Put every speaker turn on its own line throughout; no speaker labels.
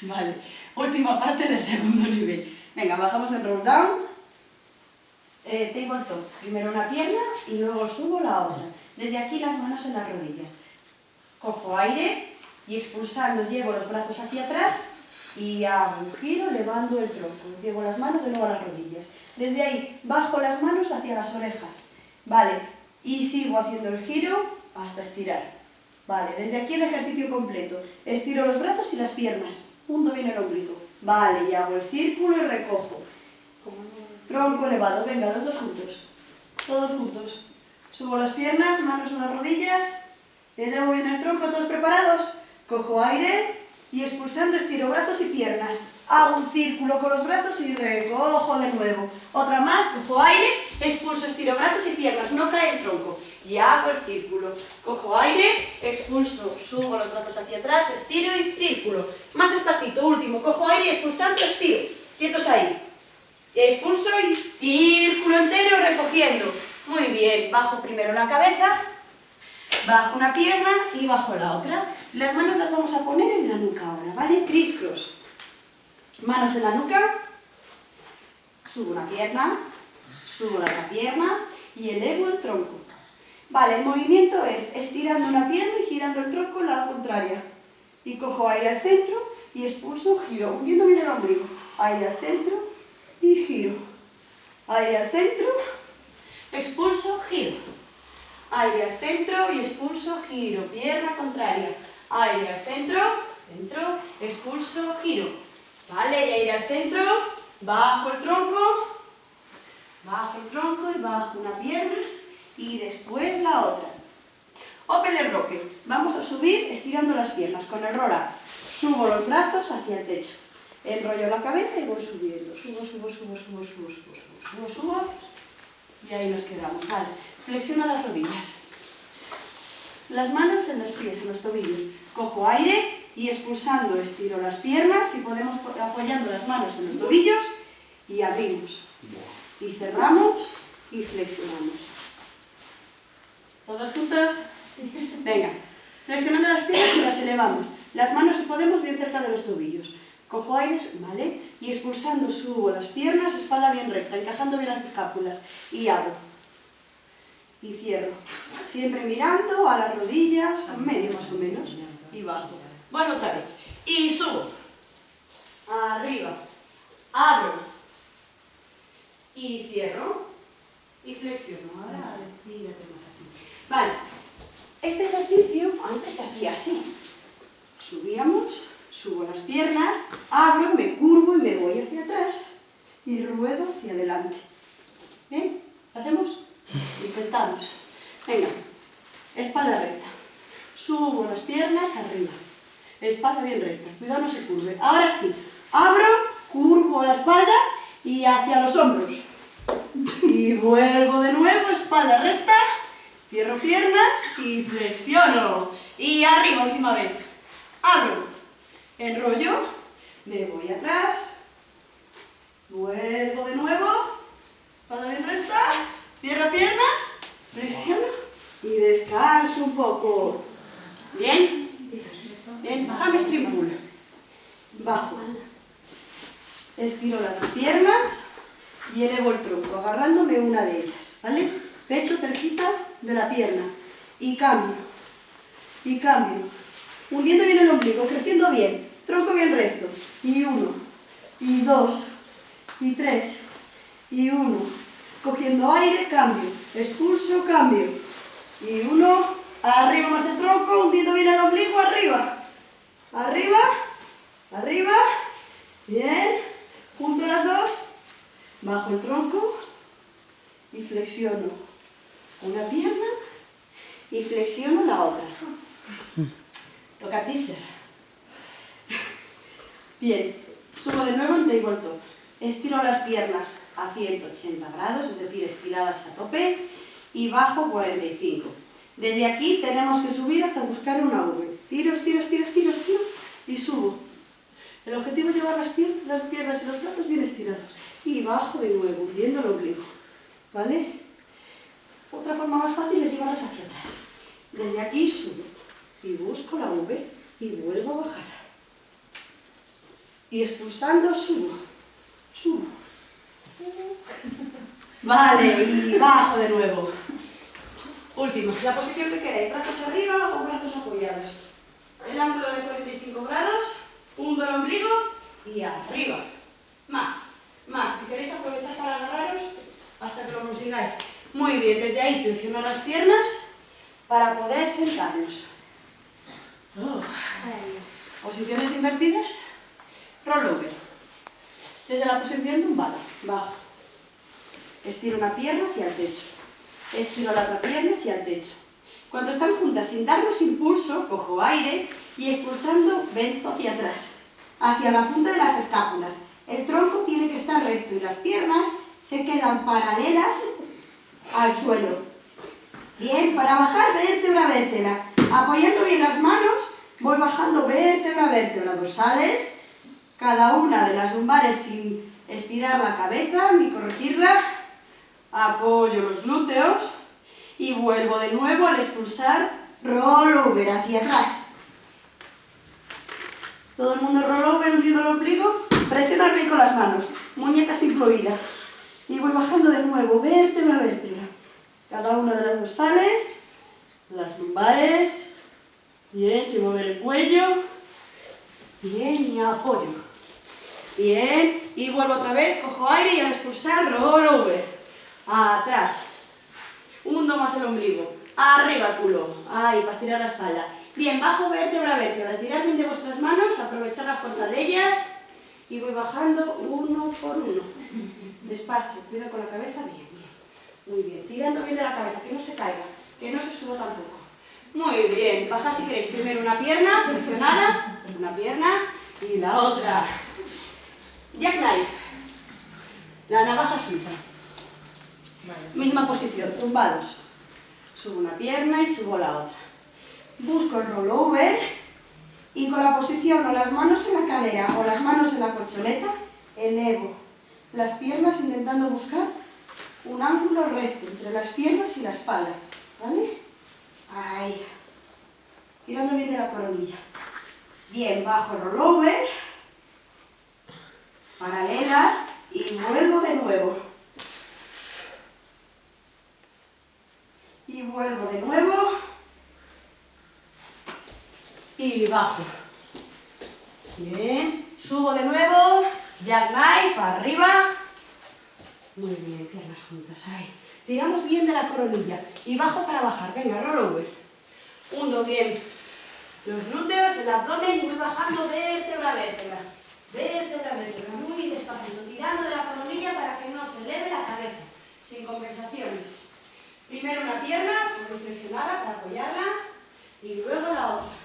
Vale, última parte del segundo nivel. Venga, bajamos el roll down. Tabletop. Primero una pierna y luego subo la otra. Desde aquí las manos en las rodillas. Cojo aire y expulsando llevo los brazos hacia atrás y hago un giro elevando el tronco. Llevo las manos de nuevo a las rodillas. Desde ahí bajo las manos hacia las orejas. Vale, y sigo haciendo el giro hasta estirar. Vale, desde aquí el ejercicio completo. Estiro los brazos y las piernas. Hundo bien el ombligo. Vale, y hago el círculo y recojo. Tronco elevado. Venga, los dos juntos. Todos juntos. Subo las piernas, manos en las rodillas. Elevo bien el tronco, ¿todos preparados? Cojo aire y expulsando estiro brazos y piernas. Hago un círculo con los brazos y recojo de nuevo. Otra más, cojo aire, expulso, estiro brazos y piernas. No cae el tronco. Y hago el círculo. Cojo aire, expulso, subo los brazos hacia atrás, estiro y círculo. Más despacito, último. Cojo aire y expulsando, estiro. Quietos ahí. Expulso y círculo entero recogiendo. Muy bien. Bajo primero la cabeza, bajo una pierna y bajo la otra. Las manos las vamos a poner en la nuca ahora, ¿vale? Criss-cross. Manos en la nuca. Subo una pierna, subo la otra pierna y elevo el tronco. Vale, el movimiento es estirando una pierna y girando el tronco en la contraria. Y cojo aire al centro y expulso, giro, hundiendo bien el ombligo. Aire al centro y giro. Aire al centro, expulso, giro. Aire al centro y expulso, giro. Pierna contraria. Aire al centro, centro, expulso, giro. Vale, y aire al centro, bajo el tronco y bajo una pierna. Y después la otra. Open rocket. Vamos a subir estirando las piernas con el roll up. Subo los brazos hacia el techo. Enrollo la cabeza y voy subiendo. Subo. Y ahí nos quedamos. Vale. Flexiona las rodillas. Las manos en los pies, en los tobillos. Cojo aire y expulsando estiro las piernas. Si podemos apoyando las manos en los tobillos. Y abrimos. Y cerramos y flexionamos. ¿Todos juntos? Venga, flexionando las piernas y las elevamos. Las manos, si podemos, bien cerca de los tobillos. Cojo aire, ¿vale? Y expulsando subo las piernas, espalda bien recta, encajando bien las escápulas. Y abro. Y cierro. Siempre mirando a las rodillas, a medio más o menos. Y bajo. Bueno, otra vez. Y subo. Arriba. Abro. Y cierro. Y flexiono. Ahora estírate más aquí. Vale, este ejercicio antes se hacía así. Subíamos, subo las piernas, abro, me curvo y me voy hacia atrás y ruedo hacia adelante. ¿Bien? ¿Lo hacemos? Intentamos. Venga, espalda recta. Subo las piernas arriba. Espalda bien recta. Cuidado, no se curve. Ahora sí, abro, curvo la espalda y hacia los hombros. Y vuelvo de nuevo, espalda recta. Cierro piernas y flexiono. Y arriba, última vez. Abro. Enrollo. Me voy atrás. Vuelvo de nuevo. Espalda bien recta. Cierro piernas. Flexiono. Y descanso un poco. ¿Bien? Bien. Bajame string pull. Bajo. Estiro las piernas y elevo el tronco, agarrándome una de ellas. ¿Vale? Pecho cerquita de la pierna. Y cambio. Y cambio. Hundiendo bien el ombligo, creciendo bien. Tronco bien recto. Y 1. Y 2. Y 3. Y 1. Cogiendo aire, cambio. Expulso, cambio. Y 1. Arriba más el tronco, hundiendo bien el ombligo, arriba. Arriba. Arriba. Bien. Junto las dos. Bajo el tronco. Y flexiono una pierna y flexiono la otra. Toca a ti, Ser. Bien, subo de nuevo en tabletop. Estiro las piernas a 180 grados, es decir, estiradas a tope, y bajo 45. Desde aquí tenemos que subir hasta buscar una V. Estiro y subo. El objetivo es llevar las piernas y los brazos bien estirados. Y bajo de nuevo, hundiendo el ombligo. ¿Vale? Otra forma más fácil es llevarlas hacia atrás. Desde aquí subo y busco la V y vuelvo a bajar. y expulsando subo. Subo. Vale, y bajo de nuevo. Último, la posición que queréis, brazos arriba o brazos apoyados. El ángulo de 45 grados, hundo el ombligo y arriba. Más, más. Si queréis aprovechar para agarraros hasta que lo consigáis. Muy bien, desde ahí flexiono las piernas para poder sentarnos. Posiciones invertidas, rollover. Desde la posición tumbada, bajo. Estiro una pierna hacia el techo. Estiro la otra pierna hacia el techo. Cuando están juntas sin darnos impulso, cojo aire y expulsando venzo hacia atrás, hacia la punta de las escápulas. El tronco tiene que estar recto y las piernas se quedan paralelas al suelo. Bien, para bajar vértebra a vértebra. Apoyando bien las manos, voy bajando vértebra a vértebra, dorsales, cada una de las lumbares sin estirar la cabeza ni corregirla. Apoyo los glúteos y vuelvo de nuevo al expulsar, rollover hacia atrás. Todo el mundo rollover, hundiendo el ombligo. Presionar bien con las manos, muñecas incluidas. Y voy bajando de nuevo, vértebra a vértebra. Cada una de las dorsales, las lumbares. Bien, sin mover el cuello. Bien, y apoyo. Bien, y vuelvo otra vez, cojo aire y al expulsar, rollover. Atrás. Hundo más el ombligo. Arriba el culo. Ahí, para estirar la espalda. Bien, bajo vértebra a vértebra. Tirad bien de vuestras manos, aprovechar la fuerza de ellas. Y voy bajando uno por uno. Despacio, cuidado con la cabeza. Bien, bien. Muy bien. Tirando bien de la cabeza, que no se caiga. Que no se suba tampoco. Muy bien. Bajad si queréis. Primero una pierna flexionada. Una pierna y la otra. Jackknife. La navaja suiza. Misma posición, tumbados. Subo una pierna y subo la otra. Busco el rollover y con la posición o las manos en la cadera o las manos en la colchoneta, elevo las piernas intentando buscar un ángulo recto entre las piernas y la espalda. ¿Vale? Ahí. Tirando bien de la coronilla. Bien, bajo rollover, paralelas y vuelvo de nuevo. Y vuelvo de nuevo. Y bajo. Bien. Subo de nuevo. Jackknife, arriba. Muy bien, piernas juntas. Ahí. Tiramos bien de la coronilla. Y bajo para bajar. Venga, rollover. Hundo bien los glúteos, el abdomen y voy bajando vértebra a vértebra. Vértebra a vértebra. Muy despacito. Tirando de la coronilla para que no se eleve la cabeza. Sin compensaciones. Primero una pierna, muy flexionada para apoyarla, y luego la otra.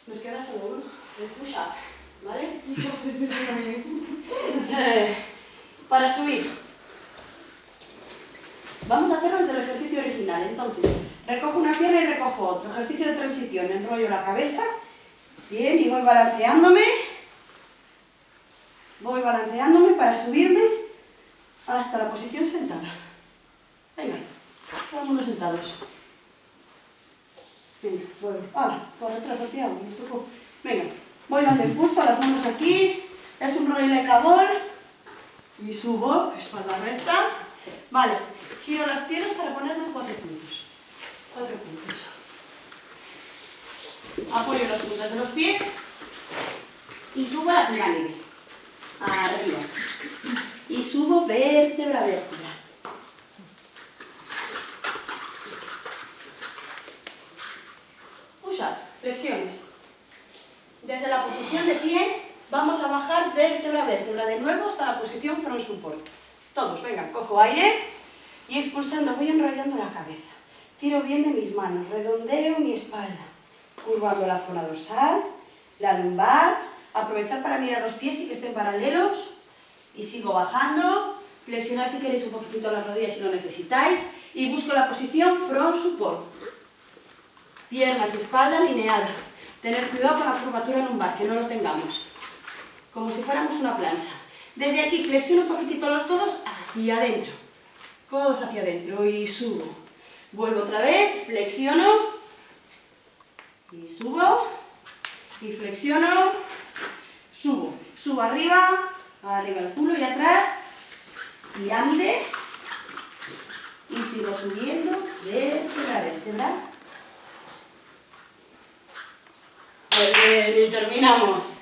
Nos queda solo uno, el push-up, ¿vale? Para subir. Vamos a hacerlo desde el ejercicio original. Entonces, recojo una pierna y recojo otra. Ejercicio de transición, enrollo la cabeza. Bien, y voy balanceándome. Voy balanceándome para subirme hasta la posición sentada. Venga, vámonos sentados. Venga, vuelvo. Ahora, por detrás, Santiago, me tocó. Venga, voy dando impulso a las manos aquí. Es un roile cabol. Y subo, espalda recta. Vale, giro las piernas para ponerme en 4 puntos. 4 puntos. Apoyo las puntas de los pies. Y subo a la pirámide. Arriba. Y subo vértebra a vértebra. Flexiones. Desde la posición de pie vamos a bajar vértebra a vértebra de nuevo hasta la posición front support. Todos, venga, cojo aire y expulsando voy enrollando la cabeza. Tiro bien de mis manos, redondeo mi espalda, curvando la zona dorsal, la lumbar, aprovechar para mirar los pies y que estén paralelos y sigo bajando, flexionar si queréis un poquitito las rodillas si lo necesitáis y busco la posición front support. Piernas y espalda alineada. Tener cuidado con la curvatura lumbar, que no lo tengamos. Como si fuéramos una plancha. Desde aquí flexiono un poquitito los codos hacia adentro. Codos hacia adentro y subo. Vuelvo otra vez, flexiono. Y subo. Y flexiono. Subo. Subo arriba, arriba el culo y atrás, pirámide, y sigo subiendo, vértebra a vértebra. Muy bien, y terminamos.